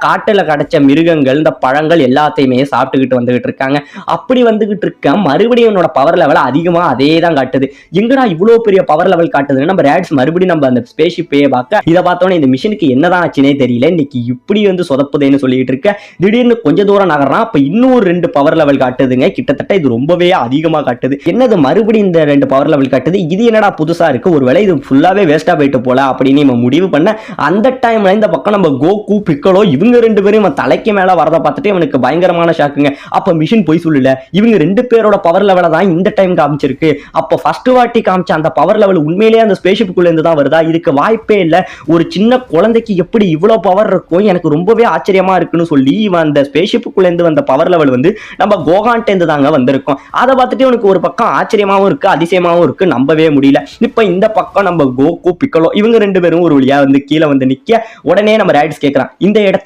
காட்டுல கிடைச்ச மிருகங்கள் இந்த பழங்கள் எல்லாத்தையுமே சாப்பிட்டுக்கிட்டு வந்துகிட்டு இருக்காங்க. அப்படி வந்துகிட்டு இருக்க மறுபடியும் என்னோட பவர் லெவல் அதிகமா அதே தான் காட்டுது. எங்கடா இவ்வளவு பெரிய பவர் லெவல் காட்டுதுன்னு நம்ம ரேட்ஸ் மறுபடியும் நம்ம அந்த ஸ்பேஸ் ஷிப்பையே பார்க்க இதை பார்த்தோன்னே இந்த மிஷினுக்கு என்னதான் ஆச்சுனே தெரியல. இன்னைக்கு இப்படி வந்து சொதப்புதேன்னு சொல்லிட்டு இருக்க திடீர்னு கொஞ்ச தூரம் நகர்றான். அப்ப இன்னும் 2 பவர் லெவல் காட்டுதுங்க. கிட்டத்தட்ட இது ரொம்பவே அதிகமா காட்டுது. என்னது மறுபடியும் இந்த 2 பவர் லெவல் காட்டுது, இது என்னடா புதுசா இருக்கு, ஒருவேளை இது ஃபுல்லாவே வேஸ்டா போயிட்டு போல அப்படின்னு நம்ம முடிவு பண்ண அந்த டைம்ல இந்த பக்கம் நம்ம கோகு பிக்கலோ இவங்க 2 பேரும் தலைக்கு மேல வரத பார்த்துட்டு இவனுக்கு பயங்கரமான ஷாக்குங்க. அப்ப மிஷின் போய் சொல்லல, இவங்க 2 பேரோட பவர் லெவல தான் இந்த டைம் காமிச்சிருக்கு. அப்ப ஃபர்ஸ்ட் வாட்டி காமிச்ச அந்த பவர் லெவல் உண்மையிலேயே அந்த ஸ்பேஸ்ஷிப்புக்குள்ள இருந்து தான் வருதா? இதுக்கு வாய்ப்பே இல்ல. ஒரு சின்ன குழந்தைக்கு எப்படி இவ்வளவு பவர் இருக்கும், எனக்கு ரொம்பவே ஆச்சரியமா இருக்குன்னு சொல்லி இவன் அந்த ஸ்பேஸ்ஷிப்புக்குள்ள இருந்து வந்த பவர் லெவல் வந்து நம்ம கோகான்ட்ட இருந்து தாங்க வந்திருக்கும். அதை பார்த்துட்டு இவனுக்கு ஒரு பக்கம் ஆச்சரியமாவும் இருக்கு, அதிசயமாவும் இருக்கு, நம்பவே முடியல. இப்ப இந்த பக்கம் நம்ம கோகு பிக்கலோ இவங்க 2 பேரும் ஒரு வழியா வந்து கீழே வந்து நிக்க உடனே நம்ம ரேட்ஸ் கேட்கறான், இந்த இடத்தை